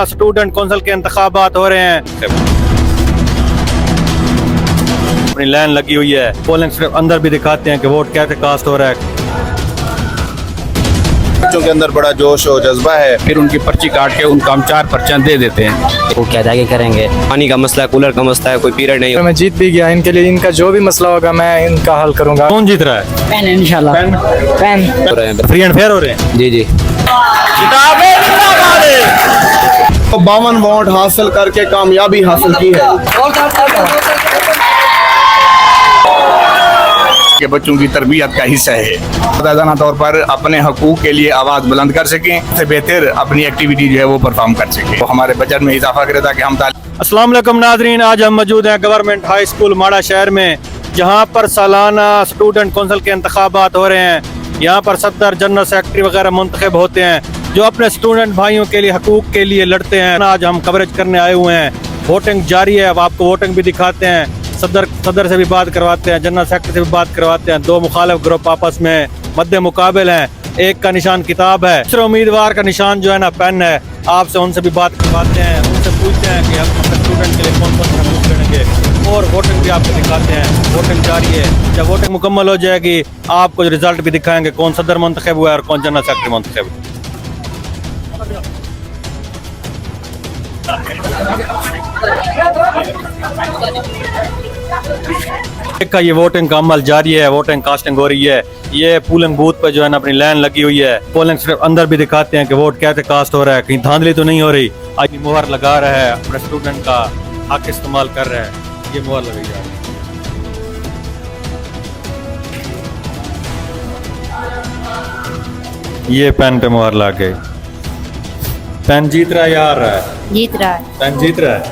Student council के इंतखाबात हो रहे हैं, अपनी लाइन लगी हुई है। पोलिंग सिर्फ अंदर भी दिखाते हैं कि वोट कैसे कास्ट हो रहा है। बच्चों के अंदर बड़ा जोश और जज्बा है। फिर उनकी पर्ची काट के उनका हम 4 पर्चियां दे देते हैं। वो क्या जाके करेंगे। पानी का मसला है, कूलर का मसला है, कोई पीरियड नहीं। मैं जीत भी गया, इनके लिए इनका जो भी मसला होगा मैं इनका हल करूंगा। कौन जीत रहा है? पेन इंशाल्लाह। पेन फ्री एंड फेयर हो रहे हैं। जी जी। 52 वोट हासिल करके कामयाबी हासिल की है। के बच्चों की तरबियत का हिस्सा है। रोजाना तौर पर अपने हकूक के लिए आवाज़ बुलंद कर सकें, से बेहतर अपनी एक्टिविटी जो है वो परफॉर्म कर सकें। वो हमारे बजट में इजाफा करे ताकि हम अस्सलाम वालेकुम नाजरीन, आज हम मौजूद हैं गवर्नमेंट हाई स्कूल माड़ा शहर में, जहां पर सालाना स्टूडेंट कौंसिल के इंतखाबात हो रहे हैं। यहां पर सदर, जनरल सेक्रेटरी वगैरह मुंतखब होते हैं जो अपने स्टूडेंट भाइयों के लिए, हकूक के लिए लड़ते हैं। आज हम कवरेज करने आए हुए हैं। वोटिंग जारी है, अब आपको वोटिंग भी दिखाते हैं। सदर से भी बात करवाते हैं, जनरल सेक्रेटरी से भी बात करवाते हैं। दो मुखालिफ ग्रुप आपस में मद्दे मुकाबिल हैं। एक का निशान किताब है, दूसरे उम्मीदवार का निशान जो है ना पेन है। आपसे उनसे भी बात करवाते हैं, उनसे पूछते हैं कि हम अपने स्टूडेंट के लिए कौन कौन से हकूक लेंगे, और वोटिंग भी आपको दिखाते हैं। वोटिंग जारी है, जब वोटिंग मुकम्मल हो जाएगी आपको जो रिजल्ट भी दिखाएंगे, कौन सदर मुंतखब हुआ है और कौन जनरल सेक्रेटरी मुंतखब हुआ। का ये वोटिंग का अमल जारी है, वोटिंग कास्टिंग हो रही है। ये पोलिंग बूथ पे जो है ना अपनी लाइन लगी हुई है। पोलिंग सिर्फ अंदर भी दिखाते हैं कि वोट कैसे कास्ट हो रहा है, कहीं धांधली तो नहीं हो रही। आज ये मुहर लगा रहा है, अपने स्टूडेंट का हक इस्तेमाल कर रहा है। ये मुहर लगाई जा रही है। ये पेन पे मुहर लगे। पेन जीत रहा है या हार रहा है? जीत रहा है। पेन जीत रहा है।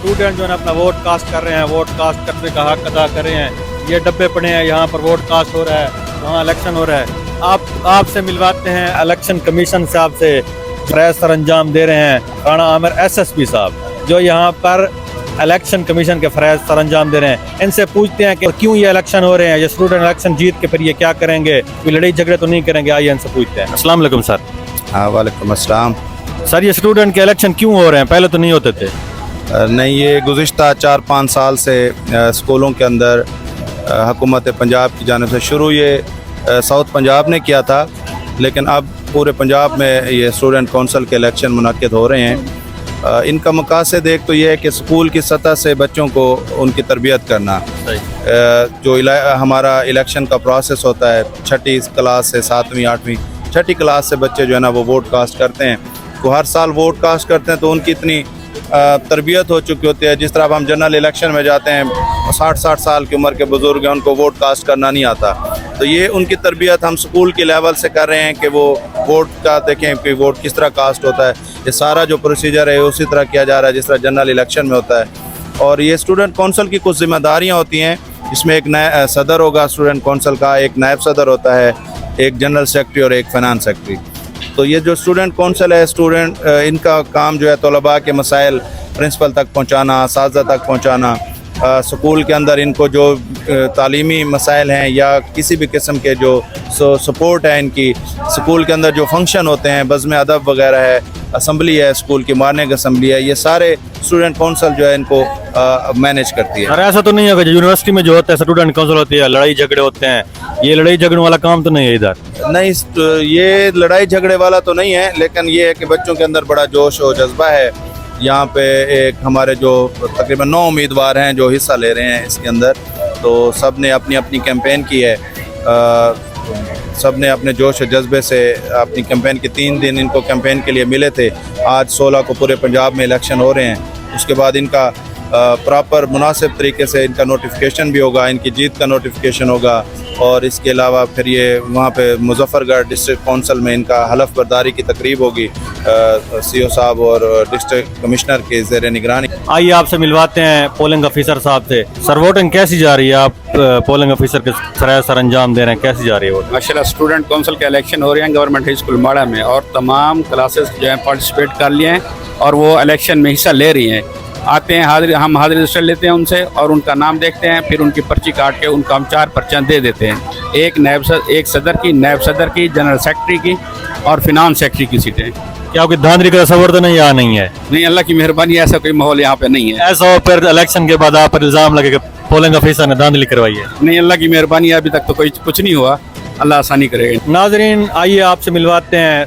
स्टूडेंट जो है अपना वोट कास्ट कर रहे हैं, वोट कास्ट करने का हक अदा कर रहे हैं। ये डब्बे पड़े हैं, यहाँ पर वोट कास्ट हो रहा है, वहाँ इलेक्शन हो रहा है। आपसे मिलवाते हैं इलेक्शन कमीशन साहब से, फरैज सर अंजाम दे रहे हैं राणा आमिर SSP साहब, जो यहाँ पर इलेक्शन कमीशन के फरैज सर अंजाम दे रहे हैं। इनसे पूछते हैं कि क्यों ये इलेक्शन हो रहे हैं, ये स्टूडेंट इलेक्शन जीत के फिर ये क्या करेंगे, कोई लड़ाई झगड़े तो नहीं करेंगे। आइए इनसे पूछते हैं। अस्सलाम वालेकुम सर। हाँ, वालेकुम अस्सलाम। सर, ये स्टूडेंट के इलेक्शन क्यों हो रहे हैं? पहले तो नहीं होते थे। नहीं, ये गुज़िश्ता 4-5 साल से स्कूलों के अंदर हुकूमत पंजाब की जानिब से शुरू ये साउथ पंजाब ने किया था, लेकिन अब पूरे पंजाब में ये स्टूडेंट कौंसिल के इलेक्शन मुनक्किद हो रहे हैं। इनका मकासद एक तो ये है कि स्कूल की सतह से बच्चों को उनकी तरबियत करना। जो हमारा इलेक्शन का प्रोसेस होता है, 6ठी क्लास से 7वीं 8वीं 6ठी क्लास से बच्चे जो है ना वो वोट कास्ट करते हैं। तो हर साल वोट कास्ट करते हैं तो उनकी इतनी तरबियत हो चुकी होती है। जिस तरह अब हम जनरल इलेक्शन में जाते हैं, 60-60 साल की उम्र के बुज़ुर्ग हैं, उनको वोट कास्ट करना नहीं आता। तो ये उनकी तरबियत हम स्कूल के लेवल से कर रहे हैं कि वो वोट का देखें कि वोट किस तरह कास्ट होता है। ये सारा जो प्रोसीजर है उसी तरह किया जा रहा है जिस तरह जनरल इलेक्शन में होता है। और ये स्टूडेंट कौंसिल की कुछ जिम्मेदारियाँ होती हैं। इसमें एक नया सदर होगा स्टूडेंट कौंसिल का, एक नायब सदर होता है, एक जनरल सेक्रेटरी और एक फाइनेंस सेक्रेटरी। तो ये जो स्टूडेंट कौंसिल है, स्टूडेंट इनका काम जो है तलबा के मसाइल प्रिंसिपल तक पहुंचाना, असातिज़ा तक पहुंचाना, स्कूल के अंदर इनको जो तालीमी मसाइल हैं या किसी भी किस्म के जो सपोर्ट है इनकी, स्कूल के अंदर जो फंक्शन होते हैं, बज़्म अदब वगैरह है, असम्बली है, स्कूल की मॉर्निंग असम्बली है, ये सारे स्टूडेंट कौंसिल जो है इनको मैनेज करती है। और ऐसा तो नहीं होगा जो यूनिवर्सिटी में जो होता है स्टूडेंट काउंसिल होती है, लड़ाई झगड़े होते हैं, ये लड़ाई झगड़े वाला काम तो नहीं है इधर? नहीं, ये लड़ाई झगड़े वाला तो नहीं है, लेकिन ये है कि बच्चों के अंदर बड़ा जोश और जज्बा है। यहाँ पे एक हमारे जो तकरीबन 9 उम्मीदवार हैं जो हिस्सा ले रहे हैं इसके अंदर, तो सब ने अपनी अपनी कैंपेन की है। सब ने अपने जोश और जज्बे से अपनी कैंपेन के 3 दिन इनको कैंपेन के लिए मिले थे। आज 16 को पूरे पंजाब में इलेक्शन हो रहे हैं। उसके बाद इनका प्रॉपर मुनासिब तरीके से इनका नोटिफिकेशन भी होगा, इनकी जीत का नोटिफिकेशन होगा। और इसके अलावा फिर ये वहाँ पे मुजफ्फरगढ़ डिस्ट्रिक्ट कौंसिल में इनका हलफ बर्दारी की तकरीब होगी CO साहब और डिस्ट्रिक्ट कमिश्नर के ज़ेर निगरानी। आइए आपसे मिलवाते हैं पोलिंग ऑफिसर साहब से। सर, वोटिंग कैसी जा रही है? आप पोलिंग ऑफिसर के फरैज सर अंजाम दे रहे हैं, कैसी जा रही है वोटिंग? माशाल्लाह स्टूडेंट काउंसिल के इलेक्शन हो रहे हैं गवर्नमेंट हाई स्कूल माड़ा में, और तमाम क्लासेस जो हैं पार्टिसिपेट कर लिए हैं और वो इलेक्शन में हिस्सा ले रही हैं। आते हैं, हम हाजिरी रजिस्टर लेते हैं उनसे और उनका नाम देखते हैं, फिर उनकी पर्ची काट के उनको हम 4 पर्चियाँ दे देते हैं। एक सदर की, नायब सदर की, जनरल सेक्रेटरी की और फिनांस सेक्रेटरी की सीटें। क्या कोई धांधली का तस्वर तो नहीं यहाँ नहीं है? नहीं, अल्लाह की मेहरबानी, ऐसा कोई माहौल यहाँ पे नहीं है। ऐसा हो फिर इलेक्शन के बाद आप पर इल्जाम लगेगा पोलिंग ऑफिसर ने धांधली करवाई है। नहीं, अल्लाह की मेहरबानी, अभी तक तो कोई कुछ नहीं हुआ, अल्लाह आसानी करेगा। नाजरीन, आइए आपसे मिलवाते हैं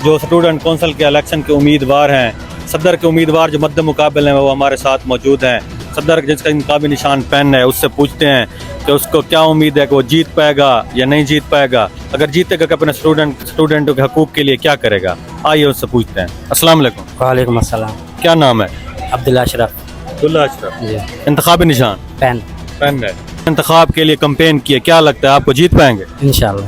जो स्टूडेंट कौंसिल के इलेक्शन के उम्मीदवार हैं। सदर के उम्मीदवार जो मद्दे मुकाबले हैं वो हमारे साथ मौजूद हैं। सदर जिसका इंतखाबी निशान पेन है, उससे पूछते हैं कि उसको क्या उम्मीद है कि वो जीत पाएगा या नहीं जीत पाएगा। अगर जीतेगा कि अपने स्टूडेंटों के हकूक़ के लिए क्या करेगा, आइए उससे पूछते हैं। अस्सलाम वालेकुम। वालेकुम अस्सलाम। क्या नाम है? अब्दुल्ला अशरफ। अब्दुल्ला अशरफ जी। इंतखाबी निशान पेन। पेन है। इंतखाब के लिए कैंपेन किए, क्या लगता है आपको जीत पाएंगे? इंशाल्लाह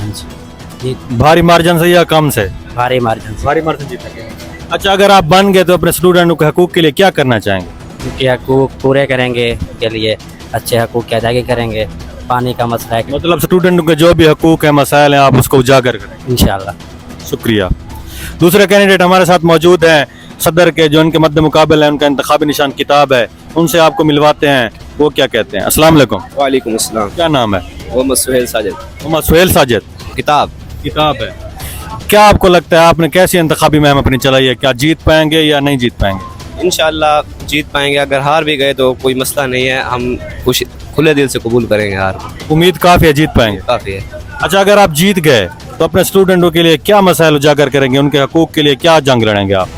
जी। भारी मार्जिन से या कम से? भारी मार्जिन से। भारी मार्जिन जीतेंगे। अच्छा, अगर आप बन गए तो अपने स्टूडेंटों के हकूक़ के लिए क्या करना चाहेंगे? उनके हकूक पूरे करेंगे, के लिए अच्छे हकूक की अदायगी करेंगे। पानी का मसला है मतलब स्टूडेंटों के जो भी हकूक़ है, मसाइल हैं, आप उसको उजागर करेंगे इंशाल्लाह। शुक्रिया। दूसरे कैंडिडेट हमारे साथ मौजूद हैं सदर के, जो उनके मद्दे मुकाबले हैं, उनका इंतखाबी निशान किताब है, उनसे आपको मिलवाते हैं, वो क्या कहते हैं। अस्सलाम वालेकुम। वालेकुम अस्सलाम। क्या नाम है? मोहम्मद सुहेल साजिद। मोहम्मद सुहेल साजिद। किताब। किताब है। क्या आपको लगता है आपने कैसी इंतखाबी मुहिम अपनी चलाई है, क्या जीत पाएंगे या नहीं जीत पाएंगे? इंशाल्लाह जीत पाएंगे, अगर हार भी गए तो कोई मसला नहीं है, हम खुले दिल से कबूल करेंगे हार। उम्मीद काफ़ी है जीत पाएंगे? काफ़ी है। अच्छा, अगर आप जीत गए तो अपने स्टूडेंटों के लिए क्या मसाइल उजागर करेंगे, उनके हकूक़ के लिए क्या जंग लड़ेंगे आप?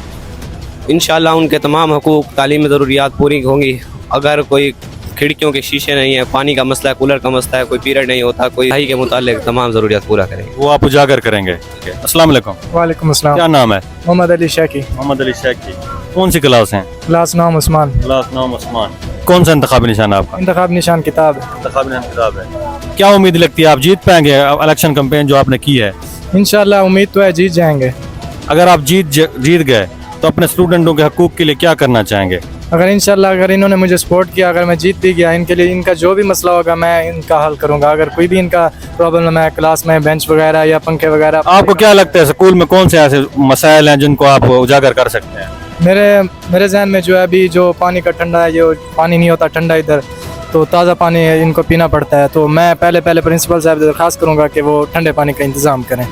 इंशाल्लाह उनके तमाम हकूक़, तालीमी ज़रूरियात पूरी होंगी। अगर कोई खिड़कियों के शीशे नहीं है, पानी का मसला है, कूलर का मसला है, कोई पीरियड नहीं होता, कोई पढ़ाई के मुतालिक तमाम ज़रूरियात पूरा करेंगे, वो आप उजागर करेंगे। अस्सलाम वालेकुम। वालेकुम अस्सलाम। क्या नाम है? मोहम्मद अली शेखी। मोहम्मद अली शेखी। कौन सी क्लास हैं? क्लास 9 उस्मान। क्लास 9 उस्मान। कौन सा इंतखाबी निशान है आपका? इंतखाब निशान किताब है। इंतखाबी निशान किताब है। क्या उम्मीद लगती है आप जीत पाएंगे इलेक्शन कैंपेन जो आपने की है? इंशाल्लाह उम्मीद तो है जीत जाएंगे। अगर आप जीत गए तो अपने स्टूडेंटों के हकूक़ के लिए क्या करना चाहेंगे? अगर इंशाल्लाह अगर इन्होंने मुझे सपोर्ट किया, अगर मैं जीत भी गया, इनके लिए इनका जो भी मसला होगा मैं इनका हल करूंगा। अगर कोई भी इनका प्रॉब्लम है क्लास में, बेंच वगैरह या पंखे वगैरह, आपको क्या लगता है स्कूल में कौन से ऐसे मसाइल हैं जिनको आप उजागर कर सकते हैं? मेरे जहन में जो है अभी जो पानी का ठंडा है, जो पानी नहीं होता ठंडा इधर, तो ताज़ा पानी इनको पीना पड़ता है। तो मैं पहले प्रिंसिपल साहब से दरख्वास्त करूँगा कि वो ठंडे पानी का इंतज़ाम करें।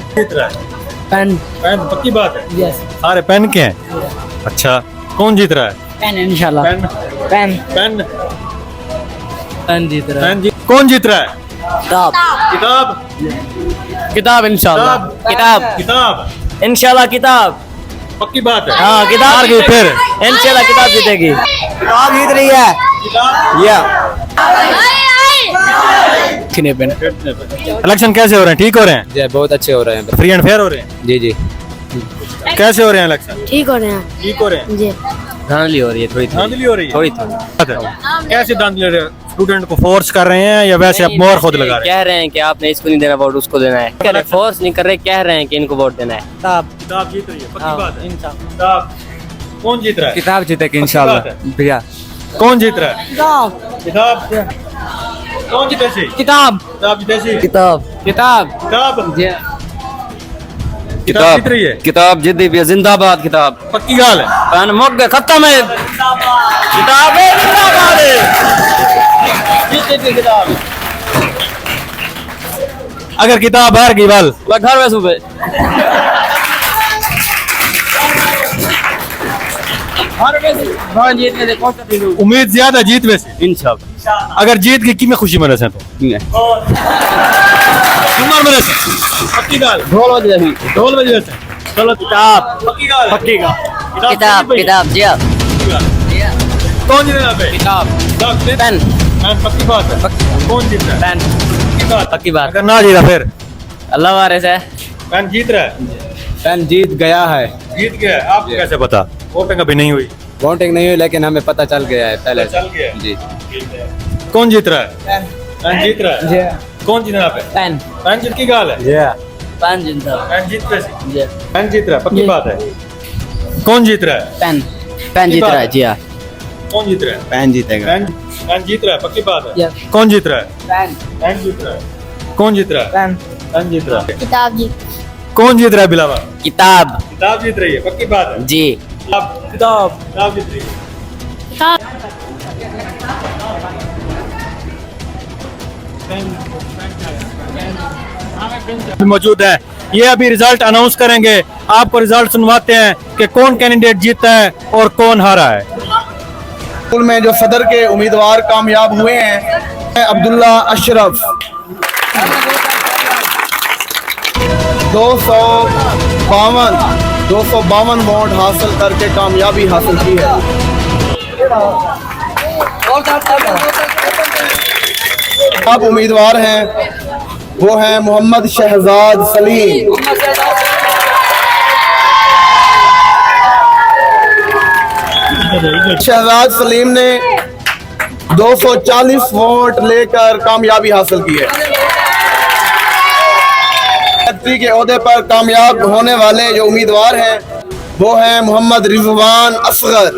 पेन। पेन पक्की बात है? यस। सारे पेन के हैं? अच्छा, कौन जीत रहा है? पेन इंशाल्लाह। पेन। पेन। पेन। पेन जीत रहा है। पेन कौन जीत रहा है? किताब। किताब। किताब इंशाल्लाह। किताब। किताब इंशाल्लाह किताब। पक्की बात है? हाँ, किताब हार गई फिर? इंशाल्लाह किताब जीतेगी। किताब जीत रही है। इलेक्शन कैसे हो रहे हैं? ठीक हो रहे हैं? जी बहुत अच्छे हो रहे हैं। फ्री एंड फेयर हो रहे हैं? जी जी। कैसे हो रहे हैं इलेक्शन? ठीक हो रहे हैं ठीक हो रहे हैं। जी। धांधली हो रही है, थोड़ी धांधली हो रही है? थोड़ी कैसे धांधली हो रही है? स्टूडेंट को फोर्स कर रहे हैं या वैसे आप मोहर खुद लगा रहे हैं? कह रहे हैं कि आपने इसको नहीं देना वोट, उसको देना है। कह रहे फोर्स नहीं कर रहे, कह रहे हैं कि इनको वोट देना है। किताब। किताब जीत रही है, पक्की हाँ, बात है? इंशाल्लाह। किताब कौन जीत रहा है? किताब जीतेगी इंशाल्लाह। भैया। कौन जीत रहा है? किताब। कौन जीते सी? किताब। किताब जीते सी? किताब। किताब। किताब। किताब जीत रही है? किताब जिद्दी भी जिंदाबाद। किताब पक्की गाल है? कान मुक गए, खत्म है। किताब है, जिंदाबाद है। जीतेगी किताब। अगर किताब हार गई बल घर में सुबह उम्मीद ज्यादा जीत में से इंशाल्लाह। अगर जीत गई कि मैं खुशी मना से तो तुम्हार मना से पक्की गाल ढोल बजे से चलो किताब पक्की गाल किताब। किताब जी। कौन जीत रहा है? किताब। पेन। पक्की बात है? कौन जीत रहा है? पेन। पक्की बात। पक्की बात। अगर ना जीता फिर अल्लाह वारिस है। पेन जीत रहा है? पेन जीत गया है। जीत गया। आपको कैसे पता? वोटिंग अभी नहीं हुई? वोटिंग नहीं हुई लेकिन हमें पता चल गया है पहले। चल गया जी। कौन जीत रहा है? पेन जीत रहा है? कौन जीत रहा है? पेन। पेन जीत की गाल है? पेन जीता। पेन जीत रहा है? जी। पेन जीत रहा है, पक्की बात है? कौन जीत रहा है? पेन। पेन जीत रहा है जी। कौन जीत रहा है? पेन जीतेगा। पेन जीत रहा है, पक्की बात है? Yes. कौन जीत रहा है? पेन। पेन जीत रहा है। कौन जीत रहा है? पेन। पेन जीत रहा है। किताब जी। कौन जीत रहा है? बिलावा किताब। किताब जीत रही है, पक्की बात है? जी। किताब जीत रही है। किताब। मौजूद है, ये अभी रिजल्ट अनाउंस करेंगे। आपको रिजल्ट सुनवाते हैं कि कौन कैंडिडेट जीता है और कौन हारा है। स्कूल में जो सदर के उम्मीदवार कामयाब हुए हैं, अब्दुल्ला अशरफ 252 वोट हासिल करके कामयाबी हासिल की है। अब उम्मीदवार हैं वो हैं मोहम्मद शहजाद सलीम। शहजाद सलीम ने 240 वोट लेकर कामयाबी हासिल की है। सेक्रेटरी के ओहदे पर कामयाब होने वाले जो उम्मीदवार हैं वो हैं मोहम्मद रिजवान असगर।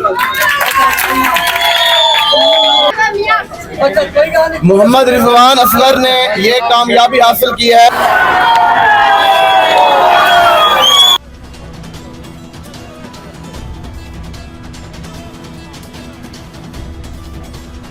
मोहम्मद रिजवान असगर ने ये कामयाबी हासिल की है।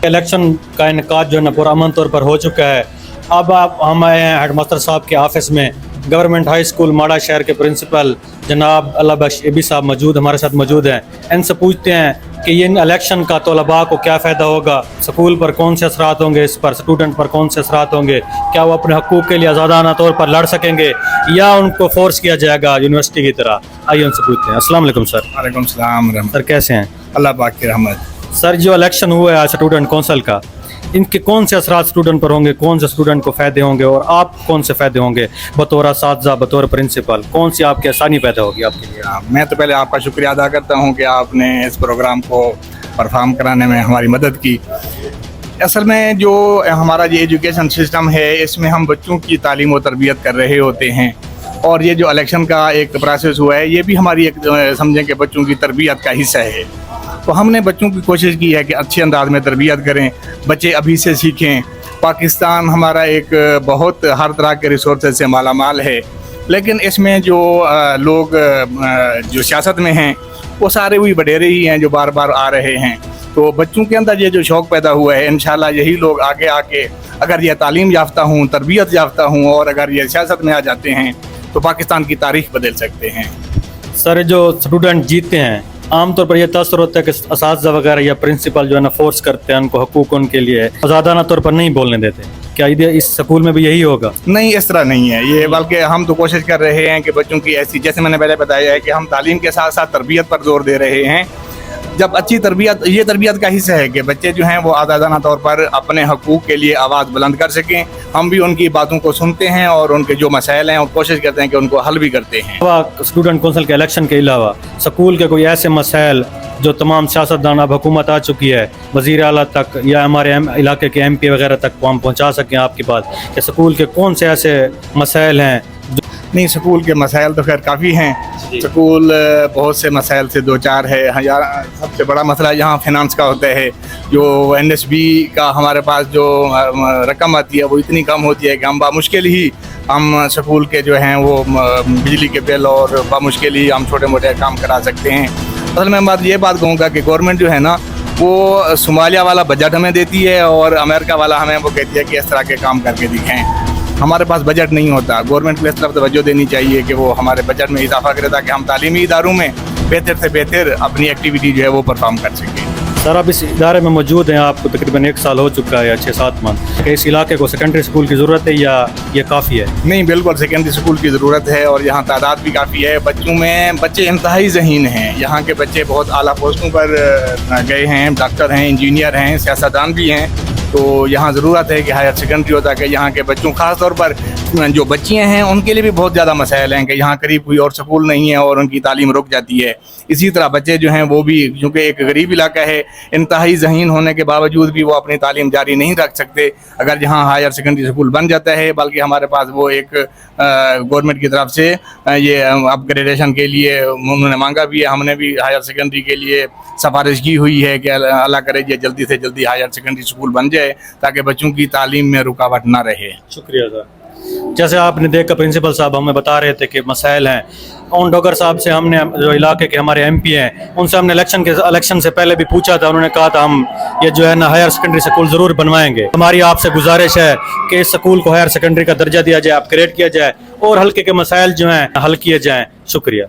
इलेक्शन का इनकाद जो है ना पूरा अमन तौर पर हो चुका है। अब हम आए हैं हेडमास्टर साहब के ऑफिस में। गवर्नमेंट हाई स्कूल माड़ा शहर के प्रिंसिपल जनाब अल्लाह बख्श एबी साहब मौजूद हमारे साथ मौजूद हैं। इनसे पूछते हैं कि ये इलेक्शन का तलबा को क्या फ़ायदा होगा, स्कूल पर कौन से असरात होंगे, इस पर स्टूडेंट पर कौन से असरात होंगे, क्या वो अपने हकूक़ के लिए आज़ादाना तौर पर लड़ सकेंगे या उनको फोर्स किया जाएगा यूनिवर्सिटी की तरह। आइए उनसे पूछते हैं। अस्सलाम वालेकुम सर। वालेकुम सलाम। सर कैसे हैं? अल्लाह पाक की रहमत। सर जो इलेक्शन हुआ है स्टूडेंट कौंसल का, इनके कौन से असरात स्टूडेंट पर होंगे, कौन से स्टूडेंट को फ़ायदे होंगे और आप कौन से फ़ायदे होंगे बतौर असातिज़ा, बतौर प्रिंसिपल, कौन सी आपकी आसानी पैदा होगी आपके लिए? मैं तो पहले आपका शुक्रिया अदा करता हूँ कि आपने इस प्रोग्राम को परफॉर्म कराने में हमारी मदद की। असल में जो हमारा ये एजुकेशन सिस्टम है इसमें हम बच्चों की तालीम और तरबियत कर रहे होते हैं और ये जो इलेक्शन का एक प्रोसेस हुआ है ये भी हमारी एक समझें कि बच्चों की तरबियत का हिस्सा है। तो हमने बच्चों की कोशिश की है कि अच्छे अंदाज में तरबियत करें, बच्चे अभी से सीखें। पाकिस्तान हमारा एक बहुत हर तरह के रिसोर्सेज से माला माल है, लेकिन इसमें जो लोग जो सियासत में हैं वो सारे वही वडेरे ही हैं जो बार बार आ रहे हैं। तो बच्चों के अंदर ये जो शौक़ पैदा हुआ है इंशाल्लाह यही लोग आगे आके अगर ये तालीम याफ्ता हूँ, तरबियत याफ्ता हूँ और अगर ये सियासत में आ जाते हैं तो पाकिस्तान की तारीख बदल सकते हैं। सर जो स्टूडेंट जीतते हैं आमतौर पर यह तसर होता है कि असातिज़ा वगैरह या प्रिंसिपल जो है ना फोर्स करते हैं, उनको हकूक़ उनके लिए आज़ादाना तौर पर नहीं बोलने देते। क्या इस स्कूल में भी यही होगा? नहीं, इस तरह नहीं है ये, बल्कि हम तो कोशिश कर रहे हैं कि बच्चों की ऐसी, जैसे मैंने पहले बताया है कि हम तालीम के साथ साथ तरबियत पर जोर दे रहे हैं। जब अच्छी तरबियत, ये तरबियत का हिस्सा है कि बच्चे जो हैं वो आज़ादाना तौर पर अपने हकूक़ के लिए आवाज़ बुलंद कर सकें। हम भी उनकी बातों को सुनते हैं और उनके जो मसाइल हैं और कोशिश करते हैं कि उनको हल भी करते हैं। स्टूडेंट कौंसल के इलेक्शन के अलावा स्कूल के कोई ऐसे मसाइल जो तमाम सियासतदान अब हुकूमत आ चुकी है वज़ीर आला तक या हमारे इलाके के MP वगैरह तक हम पहुँचा सकें आपकी बात, कि स्कूल के कौन से ऐसे मसाइल हैं? नहीं, स्कूल के मसाइल तो खैर काफ़ी हैं। स्कूल बहुत से मसाइल से दो चार है। सबसे बड़ा मसला यहाँ फिनांस का होता है। जो NSB का हमारे पास जो रकम आती है वो इतनी कम होती है कि हम बामुश्किल ही हम स्कूल के जो हैं वो बिजली के बिल और बामुश्किल ही हम छोटे मोटे काम करा सकते हैं। असल में मैं बात कहूँगा कि गवर्नमेंट जो है ना वो सोमालिया वाला बजट हमें देती है और अमेरिका वाला हमें वो कहती है कि इस तरह के काम करके दिखाएं। हमारे पास बजट नहीं होता। गवर्नमेंट को इस तरफ तवज्जो देनी चाहिए कि वो हमारे बजट में इजाफा करे ताकि हम तालीमी इदारों में बेहतर से बेहतर अपनी एक्टिविटी जो है वो परफॉर्म कर सकें। सर आप इस इदारे में मौजूद हैं, आपको तकरीबन 1 साल हो चुका है या 6-7 मंथ। इस इलाके को सेकेंडरी स्कूल की ज़रूरत है या ये काफ़ी है? नहीं, बिल्कुल सेकेंडरी स्कूल की ज़रूरत है और यहाँ तादाद भी काफ़ी है। बच्चे इंतहाई ज़हीन हैं। यहाँ के बच्चे बहुत आला पोस्टों पर गए हैं, डॉक्टर हैं, इंजीनियर हैं, सियासतदान भी हैं। तो यहाँ ज़रूरत है कि हायर सेकेंडरी हो ताकि यहाँ के बच्चों, ख़ास तौर पर जो बच्चियाँ हैं उनके लिए भी बहुत ज़्यादा मसाइल हैं कि यहाँ करीब कोई और स्कूल नहीं है और उनकी तालीम रुक जाती है। इसी तरह बच्चे जो हैं वो भी, क्योंकि एक गरीब इलाका है, इंतहाई ज़हीन होने के बावजूद भी वो अपनी तालीम जारी नहीं रख सकते अगर यहाँ हायर सेकेंडरी स्कूल बन जाता है। बल्कि हमारे पास वो एक गवर्नमेंट की तरफ से ये अपग्रेडेशन के लिए उन्होंने मांगा भी है। हमने भी हायर सेकेंडरी के लिए सिफारिश की हुई है कि अल्लाह करे ये जल्दी से जल्दी हायर सेकेंडरी स्कूल बन जाए ताकि बच्चों की तालीम में रुकावट ना रहे। शुक्रिया सर। जैसे आपने देखा प्रिंसिपल साहब हमें बता रहे थे कि मसाइल हैं। उन डॉगर साहब से हमने, जो इलाके के हमारे MP हैं, उनसे हमने इलेक्शन से पहले भी पूछा था। उन्होंने कहा था हम ये जो है ना हायर सेकेंडरी स्कूल ज़रूर बनवाएंगे। हमारी आपसे गुजारिश है कि इस स्कूल को हायर सेकेंडरी का दर्जा दिया जाए, अपग्रेड किया जाए और हल्के के मसाइल जो हैं हल किए जाएँ। शुक्रिया।